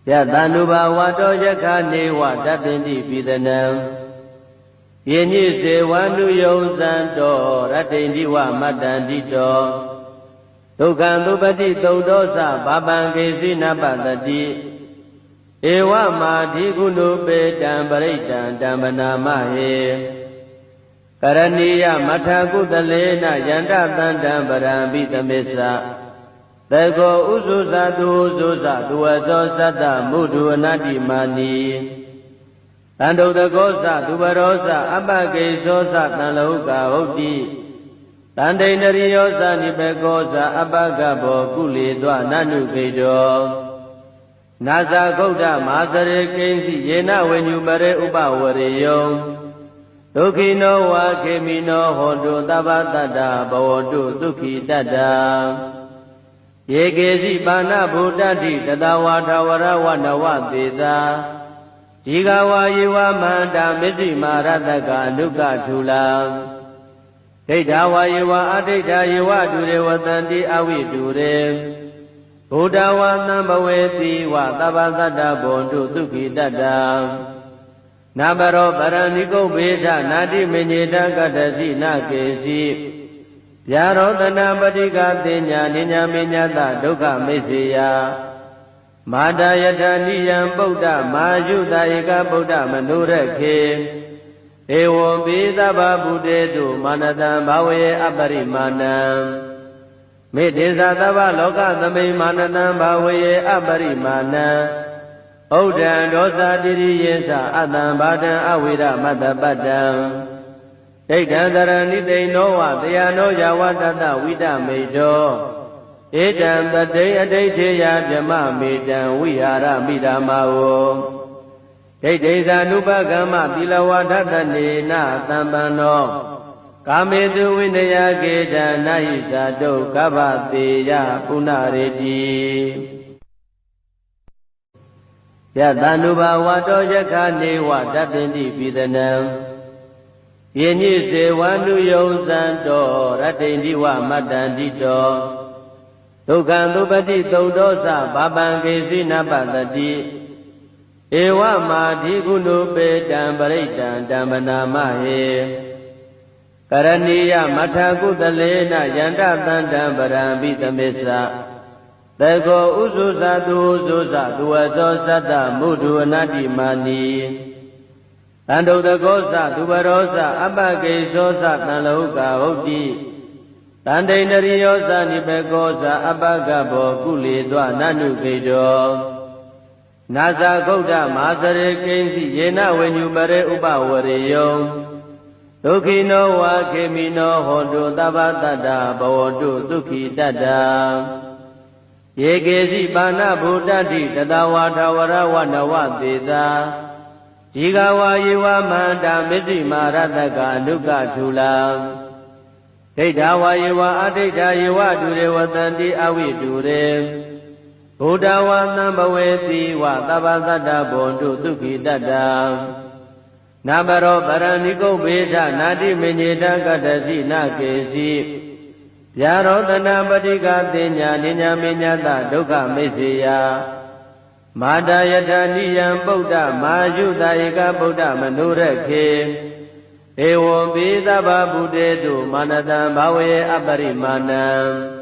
Yatanuba wato yakane watapindi pidanam Yeni se wanu yonsanto Ratindi wa matandito Tukandupati taudosa Babangesi napatati Ewa madhi gunupe Dambaraitan dambanamahe Karaniya mathakudalena Yanda tandam barambitamesa Tego uzuza duzuza duwazo sata mudu anati mani Tando dagosa dubarosa abagesosa tanlauka hoti Tande nariyosa nipegosa abagabo kulidwa nanu kedo Nasa gauda masare kensi yena wenyumare upawariyo Tukino wa kemino hondo tabatata bawodu tukhi tata Yegesi bana buddhati tadawata warawana deda Digawa yiwa manda misi marataka nuka chula Dedawa yiwa adeda yiwa dure watanti awi dure Buddhawa nambaweti wa tabasata bondu tukhi tata Nabaro paraniko beda nadi menyeda kadasi nakesi Yarodana Padika Tinya Ninya Minyata Dukha Mesiya Madayata Niyam Buddha Majuta Eka Buddha Manurekhe Ewo Bidaba Buddhetu Manatan Bhawaye Aparimanam Medesa Tava Loka Thame Manatan Bhawaye Aparimanam Odhan Dosa Diri Yesa Atam Bhadan Avira Matapadam Daitandarani Dainowa Dayano Yawatata Vida Medo Etam Tatay Adaiteya Jama Medan Vihara Midamao Daitesa Nupagama Bilawatata Nena Tambano Kamedu Vinaya Geda Naisa Do Kabateya Punareti Yatanuba Wato Yakane Watapindi Pidanam Yeni se wanu yonsanto Ratindi wa matandito Tukandupati taudosa Babangesi napatati Ewa madhi gunupe Dambaraitan dambanamahe Karaniya mathakudalena Yanda tandam barambitamesa Tego uzuza duzuza duwazo sata mudu anati mani Tando dagosa dubarosa abagesosa tanlauka hoti Tande nariyosa nipegosa abagabo kulidwa nanu kedo Nasa gauda masare kensi yena wenyumare upawariyo Tukino wa kemino hondo tabatata bawodu tukhi tata Yegesi bana buddhati tadawata warawana deda Digawa yiwa manda misi marataka nuka chula Dedawa yiwa adeda yiwa dure watanti awi dure Buddhawa nambaweti wa tabasata bondu tukhi tata Nabaro paraniko beda nadi menyeda kadasi nakesi Yarodana Padika Tinya Ninya Minyata Dukha Mesiya Madayata Niyam Buddha Majuta Eka Buddha Manurekhe Ewo Bidaba Buddhetu Manatan Bhawaye Aparimanam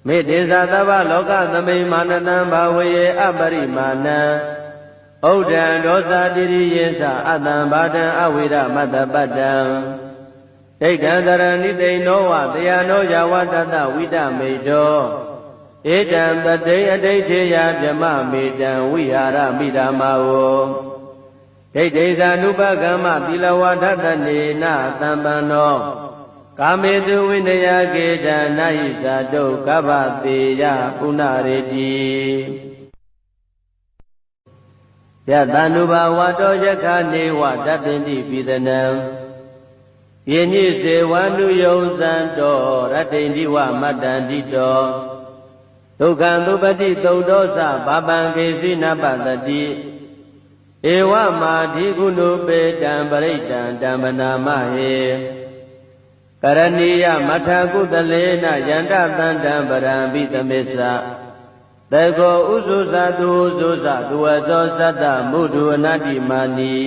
Medesa Tava Loka Thame Manatan Bhawaye Aparimanam Odhan Dosa Diri Yesa Atam Bhadan Avira Matapadam Daitandarani Dainowa Dayano Yawatata Vida Medo Etam Tatay Adaiteya Jama Medan Vihara Midamao Daitesa Nupagama Bilawatata Nena Tambano Kamedu Vinaya Geda Naisa Do Kabateya Punareti Yatanuba Wato Yakane Watapindi Pidanam Yeni se wanu yonsanto Ratindi wa matandito Tukandupati taudosa Babangesi napatati Ewa madhi gunupe Dambaraitan dambanamahe Karaniya mathakudalena Yanda tandam barambitamesa တေကောဥစုဇာတုဥစုဇာသူဝဇောသတ္တမုဒုအနတ္တိမာနီ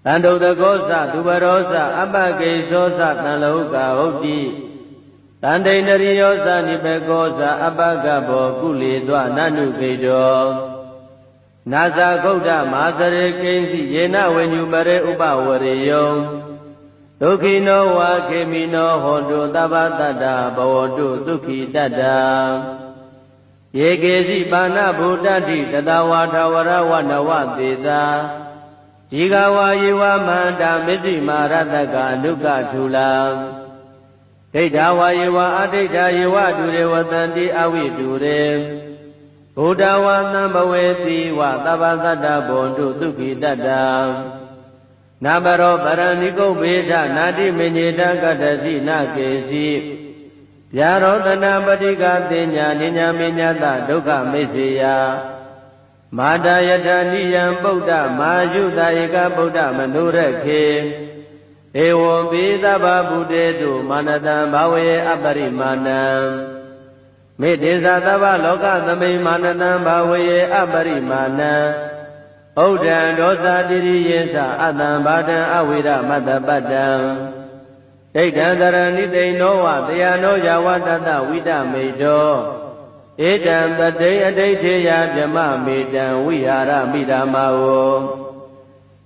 တန္တုတကောသသူဘရောသအပကိသောသတံလောကဟုတ်တိတန္တိန္ဒရိယောသနိဘေကောသအပကဘောကုလေသောနနုကေတောနာဇာဂௌဒမာသရေကိဉ္စီယေနဝေညုပရေဥပဝရေယောဒုက္ခိနောဝါခေမိနောဟောတုသဗ္ဗတတ္တဘဝတုဒုက္ခိတတ္တယေကေစီပါဏဗုဒ္ဓတိတတဝါထဝရဝနဝသေသာဒီဃဝါယေဝမန္တာမစ္စည်းမာရတကအနုကထူလာဒိဋ္ဌဝါယေဝအဒိဋ္ဌယေဝတုရေဝတန္တိအဝိတုရေဘုဒ္ဓဝါသံဘဝေတိဝသဗ္ဗသတ္တဘောတုဒုက္ခိတတ္တနာဘရောပရဏိကုဗ္ဗေဒနာတိမညေတကတ္တစီနကေစီဗျာရောတနာပတိကတင်ညာနိညာမေညတဒုက္ခမိစ္ဆေယမာတာယထာနိယံဗုဒ္ဓမာယုတဧကဗုဒ္ဓမနုရခေဧဝံပိသဗ္ဗဗုတေတုမာနတံဘာဝေအပရိမာဏံမေတ္တေသသဗ္ဗလောကသမိမာနတံဘာဝေအပရိမာဏံဩဒံဒောသတိရိယေသအတံဘာတံအဝိရမတ္တပတ္တံဒိဋ္ဌံတရဏိတိနောဝတယနောယဝတတဝိတမေတောဧတံပတိအဋိဋ္ဌေယဗြမမေတံဝိဟာရမိဓမ္မာဝ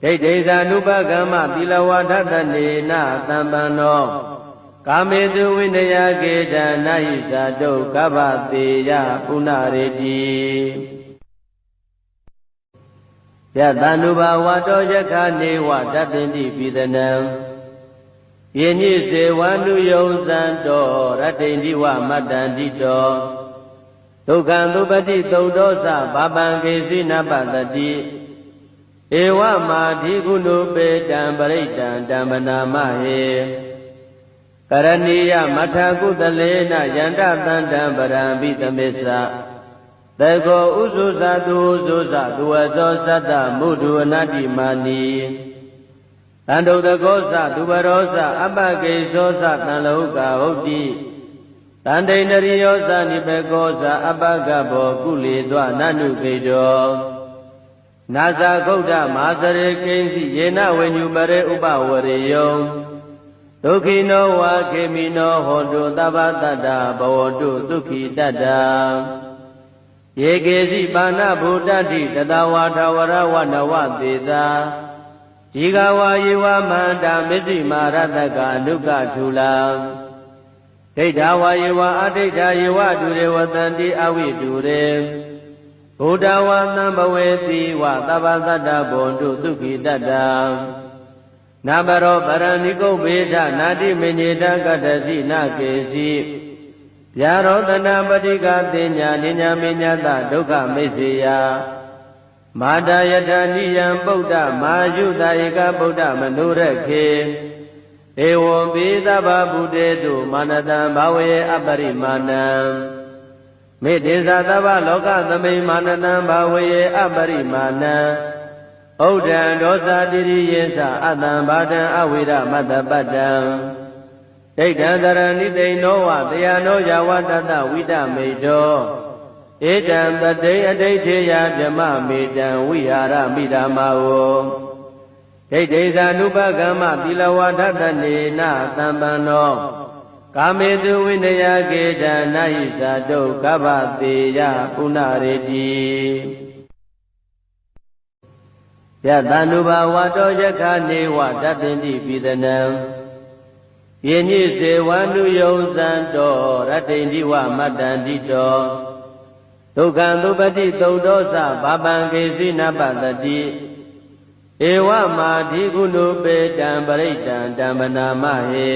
ဒိဋ္ဌိဇာနုပကမ္မသီလဝါဒတနေနသံပန္နောကာမေတုဝိနယကေတံနာဟိဇာတုကဗ္ဗတေယပုဏ္ဏရေတိယတန္တုဘာဝတောယခာနေဝတတ္တိပိသနံယေညိစေဝန္တုယုံဇံတောရတ္တိန္တိဝမတ္တန္တိတောဒုက္ခံသုပတိသုတ်တောသဘာပံကေစီနပတတိဧဝမာဓိကုဏုပေတံပရိတံဓမ္မနာမဟေကရဏီယမထာကုတလေနယန္တတန္တံပရံပိသမေသတေကောဥစုဇာတုဥစုဇာသူဝဇောသတ္တမုဒုအနတ္တိမာနီတန္တုတကောသသူဘရောသအပကိသောသတံလောကဟုတ်တိတန္တိန္ဒရိယောသနိဘေကောသအပကဘောကုလေသောနနုကေတောနာဇာဂௌဒမာသရေကိဉ္စီယေနဝေညုပရေဥပဝရေယောဒုက္ခိနောဝါခေမိနောဟောတုသဗ္ဗတတ္တဘဝတုဒုက္ခိတတ္တယေကေစီပါဏဗုဒ္ဓတိတတဝါထဝရဝနဝသေသာဒီဃဝါယေဝမန္တာမစ္စည်းမာရတကအနုကထူလာဒိဋ္ဌဝါယေဝအဒိဋ္ဌယေဝတုရေဝတန္တိအဝိတုရေဘုဒ္ဓဝါသံဘဝေတိဝသဗ္ဗသတ္တဘောတုဒုက္ခိတတ္တနာဘရောပရဏိကုဗ္ဗေဒနာတိမညေတကတ္တစီနကေစီဗျာရောတနာပတိကတင်ညာနိညာမေညတဒုက္ခမိစ္ဆေယမာတာယထာနိယံဗုဒ္ဓမာယုတဧကဗုဒ္ဓမနုရခေဧဝံပိသဗ္ဗဗုတေတုမာနတံဘာဝေအပရိမာဏံမေတ္တေသသဗ္ဗလောကသမိမာနတံဘာဝေအပရိမာဏံဩဒံဒောသတိရိယေသအတံဘာတံအဝိရမတ္တပတ္တံဒိဋ္ဌံတရဏိတိနောဝတယနောယဝတတဝိတမေတောဧတံပတိအဋိဋ္ဌေယဗြမမေတံဝိဟာရမိဓမ္မာဝဒိဋ္ဌိဇာနုပကမ္မသီလဝါဒတနေနသံပန္နောကာမေတုဝိနယကေတံနာဟိဇာတုကဗ္ဗတေယပုဏ္ဏရေတိယတန္တုဘာဝတောယခာနေဝတတ္တိပိသနံယေညိစေဝန္တုယုံဇံတောရတ္တိန္တိဝမတ္တန္တိတောဒုက္ခံသုပတိသုတ်တောသဘာပံကေစီနပတတိဧဝမာဓိကုဏုပေတံပရိတံဓမ္မနာမဟေ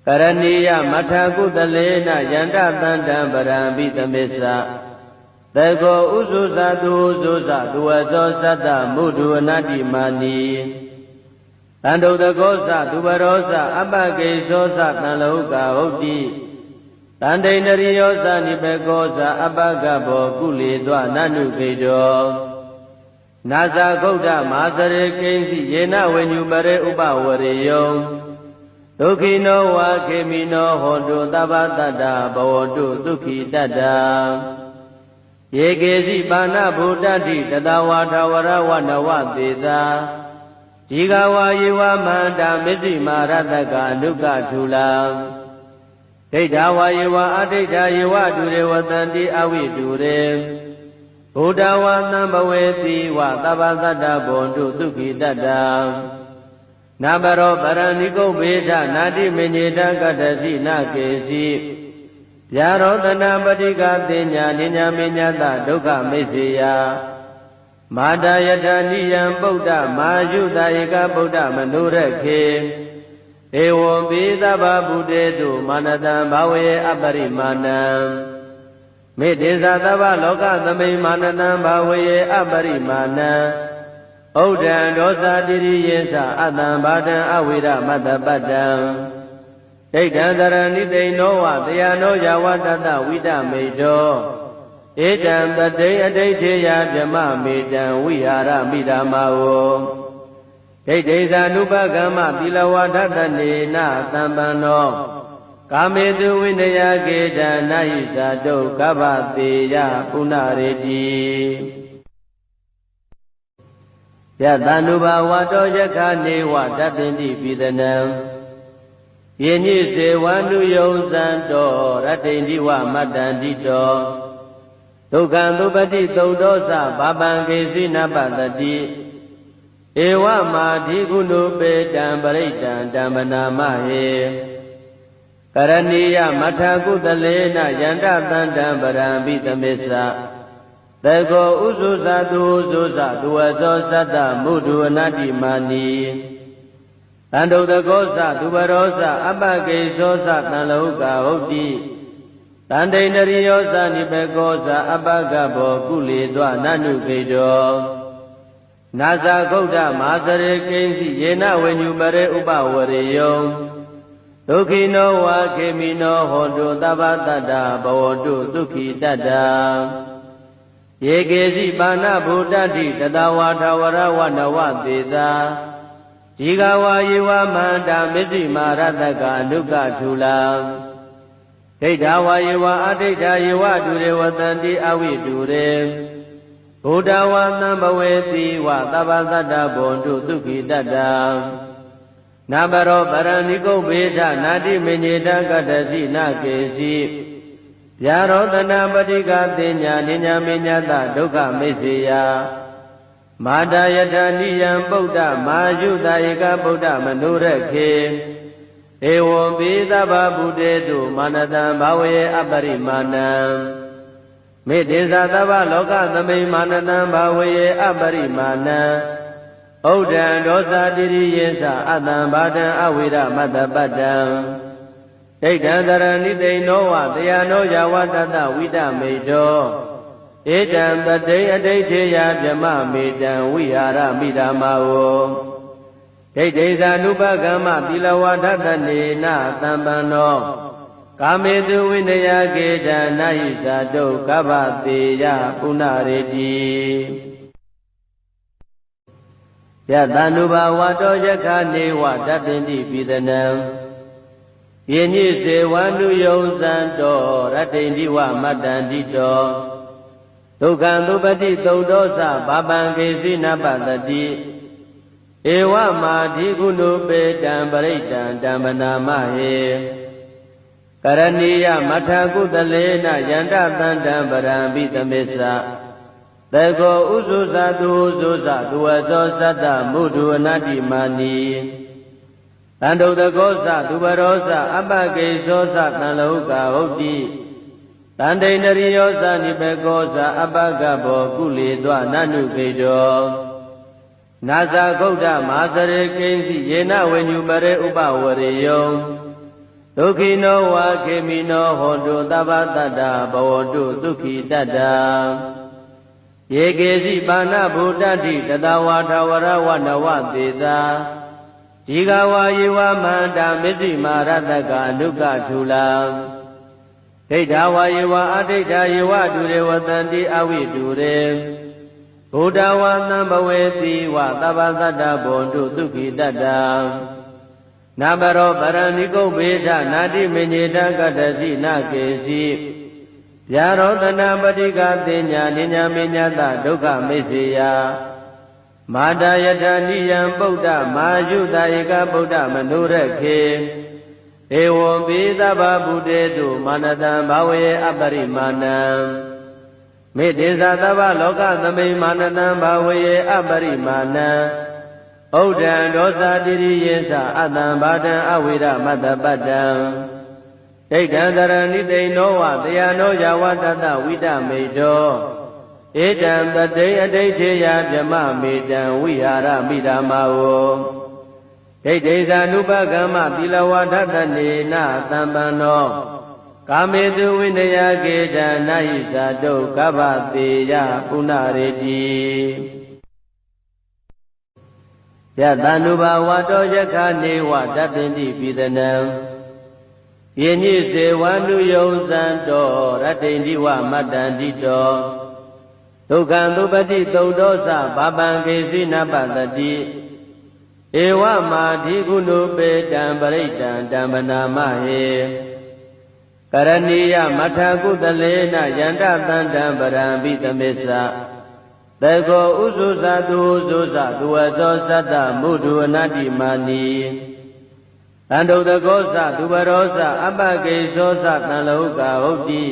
ကရဏီယမထာကုတလေနယန္တတန္တံပရံပိသမေသတေကောဥစုဇာတုဥစုဇာသူဝဇောသတ္တမုဒုအနတ္တိမာနီတန္တုတကောသသူဘရောသအပကိသောသတံလောကဟုတ်တိတန္တိန္ဒရိယောသနိဘေကောသအပကဘောကုလေသောနနုကေတောနာဇာဂௌဒမာသရေကိဉ္စီယေနဝေညုပရေဥပဝရေယောဒ ဒုက္ခိနောဝါခေမိနောဟောတုသဗ္ဗတတ္တဘဝတုဒုက္ခိတတ္တယေကေစီပါဏဗုဒ္ဓတိတတဝါထဝရဝနဝသေသာဒီဃဝါယေဝမန္တာမစ္စည်းမာရတကအနုကထူလာဒိဋ္ဌဝါယေဝအဒိဋ္ဌယေဝဒုရေဝတန္တိအဝိတုရေဘုဒ္ဓဝါသံဘဝေတိဝသဗ္ဗတတ္တဘောတုဒုက္ခိတတ္တနာဘရောပရဏိကုဗေဒနာတိမညေတကတ္တစီနာကေစီဗျာရောတနာပတိကသေညာနိညာမေညတဒုက္ခမိစ္ဆေယမာတာယတနိယံပုဒ္ဓမာယုတဧကဗုဒ္ဓမနုရခေဧဝံပိသဗ္ဗဗုတေတုမာနတံဘာဝေအပရိမာဏံမေတ္တေသသဗ္ဗလောကသမိမာနတံဘာဝေအပရိမာဏံဩဒံဒောသတိရိယေသအတံဘာဒံအဝိရမတ္တပတ္တံဒိဋ္ဌံတရဏိသိနောဝတယနောယဝတတဝိဒမေတောဧတံပတိအဋိဋ္ဌေယဗြမမေတံဝိဟာရမိဓမ္မာဝဒိဋ္ဌိဇာနုပကမ္မသီလဝါဒတနေနသံပန္နောကာမေတုဝိနယကေတံနာဟိဇာတုကဗ္ဗတေယပုဏ္ဏရေတိယတန္နုဘာဝတောယခာနေဝတပ္ပိတိပိသနံယေညိစေဝန္နုယုံဇံတောရတ္တိန္ဒီဝမတ္တန္တိတောဒုက္ခံသုပတိသုတ်တောသဘာပံကေစီနပတတိဧဝမာဓိကုဏုပေတံပရိတံဓမ္မနာမဟေကရဏီယမထကုတလေနယန္တတန္တံပရံပိသမစ္ဆသေကောဥဇုဇတုဥဇုဇတုဝသောသတ္တမုဒုအနတ္တိမာနီတန္တုတကောသသူဘရောသအပကေသောသတံလောကဟုတ်တိတန္တိန္ဒရိယောသနိဘေကောသအပကဘောကုလေသောနနုကေတောနာဇာဂௌဒမာသရေကိဉ္စီယေနဝိညုပရေဥပဝရေယောဒုက္ခိနောဝါခေမိနောဟောတုသဗ္ဗတတ္တဘဝတုဒုက္ခိတတ္တယေကေစီပါဏဗုဒ္ဓတိတတဝါထဝရဝနဝသေသာဒီဃဝါယေဝမန္တာမစ္စည်းမာရတကအနုကထူလာဒိဋ္ဌဝါယေဝအဒိဋ္ဌယေဝဒုရေဝတန္တိအဝိတုရေဘုဒ္ဓဝါသံဘဝေတိဝသဗ္ဗတတ္တဘောတုဒုက္ခိတတ္တနာဘရောပရဏိကုဗေဒနာတိမညေတကတ္တစီနာကေစီဗျာရောတနာပတိကသေညာနိညာမေညတဒုက္ခမိစ္ဆေယမာတာယတနိယံပုဒ္ဓမာယုတဧကဗုဒ္ဓမနုရခေဧဝံပိသဗ္ဗဗုတေတုမာနတံဘာဝေအပရိမာဏံမေတ္တေသသဗ္ဗလောကသမိမာနတံဘာဝေအပရိမာဏံဩဒံဒောသတိရိယေသအတံဘာဒံအဝိရမတ္တပတ္တံဒိဋ္ဌံတရဏိသိနောဝတယနောယဝတတဝိဒမေတောဧတံပတိအဋိဋ္ဌေယဗြမမေတံဝိဟာရမိဓမ္မာဝဒိဋ္ဌိဇာနုပကမ္မသီလဝါဒတနေနသံပန္နောကာမေတုဝိနယကေတံနာဟိဇာတုကဗ္ဗတေယပုဏ္ဏရေတိယတန္နုဘာဝတောယခာနေဝတပ္ပိတိပိသနံယေညိစေဝန္နုယုံဇံတောရတ္တိန္ဒီဝမတ္တန္တိတောဒုက္ခံသုပတိသုတ်တောသဘာပံကေစီနပတတိဧဝမာဓိကုဏုပေတံပရိတံဓမ္မနာမဟေကရဏီယမထကုတလေနယန္တတန္တံပရံပိသမစ္ဆသေကောဥဇုဇတုဥဇုဇတုဝသောသတ္တမုဒုအနတ္တိမာနီတန္တုတကောသသူဘရောသအပကေသောသတံလောကဟုတ်တိတန္တိန္ဒရိယောသနိဘေကောသအပကဘောကုလေသောနနုကေတောနာဇာဂௌဒမာသရေကိဉ္စီယေနဝိညုပရေဥပဝရေယောဒုက္ခိနောဝါခေမိနောဟောတုသဗ္ဗတတ္တဘဝတုဒုက္ခိတတ္တယေကေစီပါဏဗုဒ္ဓတိတတဝါထဝရဝနဝသေသာဒီဃဝါယေဝမန္တာမစ္စည်းမာရတကအနုကထူလာဒိဋ္ဌဝါယေဝအဒိဋ္ဌယေဝဒုရေဝတန္တိအဝိတုရေဘုဒ္ဓဝါသံဘဝေတိဝသဗ္ဗတတ္တဘောတုဒုက္ခိတတ္တ နာဘရောပရဏိကုဗေဒနာတိမညေတကတ္တစီနာကေစီဗျာရောတနာပတိကတိညာနိညာမေညာတဒုက္ခမိစ္ဆေယမာတာယတနိယံပုဒ္ဓမာယုတာဧကဗုဒ္ဓမနုရခေဧဝံပိသဗ္ဗဗုတေတုမာနတံဘာဝေအပရိမာဏံမေတ္တေသသဗ္ဗလောကသမိမာနတံဘာဝေအပရိမာဏံဩဒံဒောသတိရိယေသအတံဘာတံအဝိရမတ္တပတ္တံဒိဋ္ဌံသရဏိတိနောဝတယနောယဝတတဝိတမေတောဧတံပတိအဋိဋ္ဌေယဗြမမေတံဝိဟာရမိဓမ္မာဝဒိဋ္ဌိသ ानु ပကမ္မသီလဝါဒတနေနသံပန္နောကာမေတုဝိနယကေတနာဟိသတုကဗ္ဗတေယပုဏ္ဏရေတိယတ ानु ဘာဝတောယက္ခနေဝတပ္ပိတိပိသနံယေညိစေဝ ानु ယုံဇံတောရတ္တိန္ဒီဝမတ္တန္တိတောဒုက္ခံသုပတိသုတ်တောသဘာပံကေစီနပတတိဧဝမာဓိကုဏုပေတံပရိတံဓမ္မနာမဟေကရဏီယမထကုတလေနယန္တတန္တံပရံပိသမေသသေကောဥဇုဇသူဥဇုဇသူဝသောသတ္တမုဒုအနတ္တိမာနီတန္တုတကောသသူဘရောသအပကေသောသတံလောကဟုတ်တိ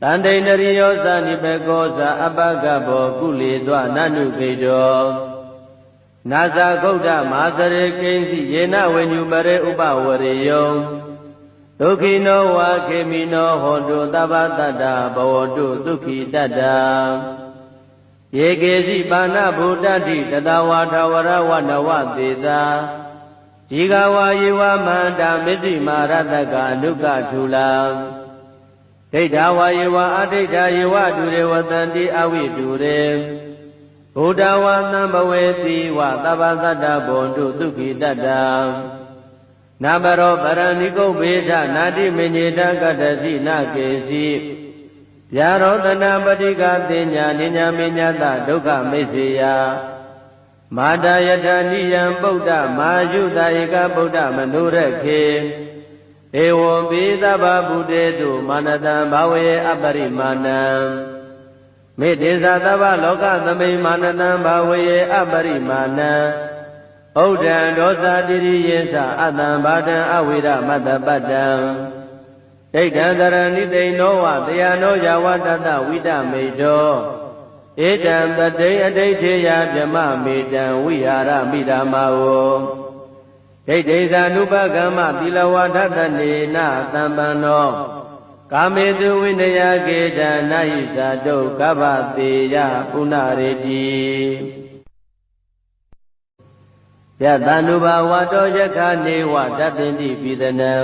တန္တိန္ဒရိယောသနိဘေကောသအပကဘောကုလေသောနနုခေတောနာဇာဂௌဒမာသရေကိဉ္စီယေနဝိညုပရေဥပဝရေယောဒုက္ခိနောဝါခေမိနောဟောတုသဗ္ဗတတ္တဘဝတုဒုက္ခိတတ္တယေကေစီပါဏဗုဒ္ဓတိတတဝါထဝရဝနဝသေသာဒီဃဝါယေဝမန္တာမစ္စည်းမာရတကအနုကထုလာဒိဋ္ဌဝါယေဝအဒိဋ္ဌယေဝဒုရေဝတန္တိအဝိဒုရေဘုဒ္ဓဝါသံဘဝေတိဝသဗ္ဗသတ္တဘုံတုဒုက္ခိတတ္တနာဘရောပရဏိကုဗေဒနာတိမညေတကတ္တစီနာကေစီဗျာရောတနာပတိကတိညာနိညာမေညာတဒုက္ခမိစ္ဆေယမာတာယတနိယံပုဒ္ဓမာယုတာဧကဗုဒ္ဓမနုရခေဧဝံပိသဗ္ဗဗုတေတုမာနတံဘာဝေအပရိမာဏံမေတ္တေသသဗ္ဗလောကသမိမာနတံဘာဝေအပရိမာဏံဩဒံဒောသတိရိယေသအတံဘာတံအဝိရမတ္တပတ္တံဒိဋ္ဌံသရဏိတိနောဝတယနောယဝတတဝိတမေတောဧတံပတိအဋိဋ္ဌေယဗြမမေတံဝိဟာရမိဓမ္မာဝဒိဋ္ဌိသ ानु ပကမ္မသီလဝါဒတနေနသံပန္နောကာမေတုဝိနယကေတနာဟိသတုကဗ္ဗတေယပုဏ္ဏရေတိယတ ानु ဘာဝတောယက္ခနေဝတပ္ပိတိပိသနံ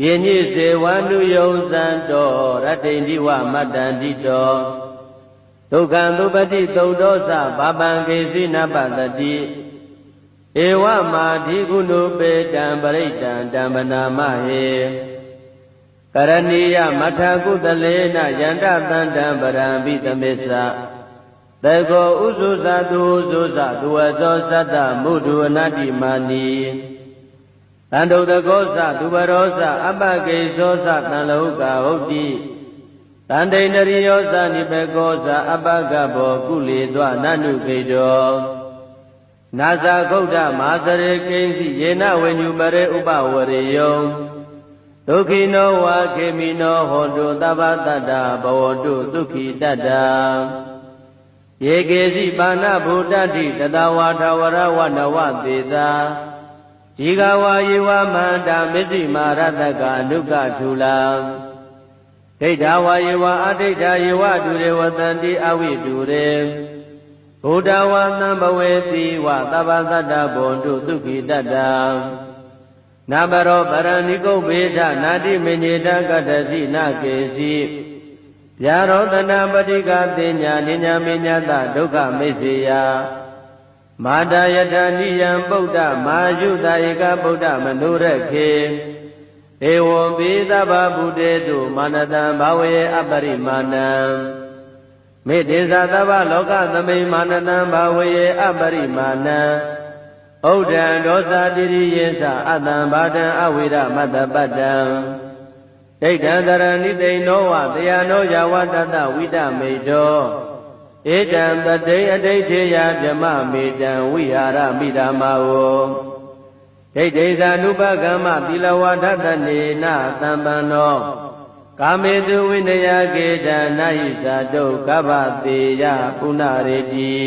ယေညိစေဝ ानु ယုံဇံတောရတ္တိန္ဒီဝမတ္တန္တိတောဒုက္ခံသုပတိသုတ်တောသဘာပံကေစီနပတတိဧဝမာဓိကုဏုပေတံပရိတံဓမ္မနာမဟေကရဏီယမထကုတလေနယန္တတန္တံပရံပိသမေသသေကောဥဇုဇသူဥဇုဇသူဝသောသတ္တမုဒုအနတ္တိမာနီတန္တုတကောသသူဘရောသအပကေသောသတံလောကဟုတ်တိတန္တိန္ဒရိယောသနိဘေကောသအပကဘောကုလေသောနနုခေတောနာဇာဂௌဒမာသရေကိဉ္စီယေနဝိညုပရေဥပဝရေယောဒုက္ခိနောဝါခေမိနောဟောတုသဗ္ဗတတ္တဘဝတုဒုက္ခိတတ္တယေကေစီပါဏဗုဒ္ဓတိတတဝါထဝရဝနဝသေသာဒီဃဝါယေဝမန္တာမစ္စည်းမာရတကအနုကထုလာဒိဋ္ဌဝါယေဝအဒိဋ္ဌယေဝဒုရေဝတန္တိအဝိဒုရေဘုဒ္ဓဝါသံဘဝေတိဝသဗ္ဗသတ္တဘုံတုဒုက္ခိတတ္တနာဘရောပရဏိကုဗေဒနာတိမညေတကတ္တစီနာကေစီဗျာရောတနာပတိကတိညာနိညာမေညာတဒုက္ခမိစ္ဆေယမာတာယတနိယံပုဒ္ဓမာယုတာဧကဗုဒ္ဓမနုရခေဧဝံပိသဗ္ဗဗုတေတုမာနတံဘာဝေအပရိမာဏံမေတ္တေသသဗ္ဗလောကသမိမာနတံဘာဝေအပရိမာဏံဩ ဩဒံဒောသတိရိယေသအတံဘာဒံအဝိရမတ္တပတ္တံဒိဋ္ဌံတရဏိတိနောဝတယနောယဝတတဝိတမေတောဧတံတတိအဋိဋ္ဌေယဗြမမေတံဝိဟာရမိဓမ္မာဝဒိဋ္ဌိသ ानु ပကမ္မသီလဝါဒတနေနသံပန္နောကာမေတုဝိနယကေတနာဟိသတုကဗ္ဗတေယပုဏ္ဏရေတိ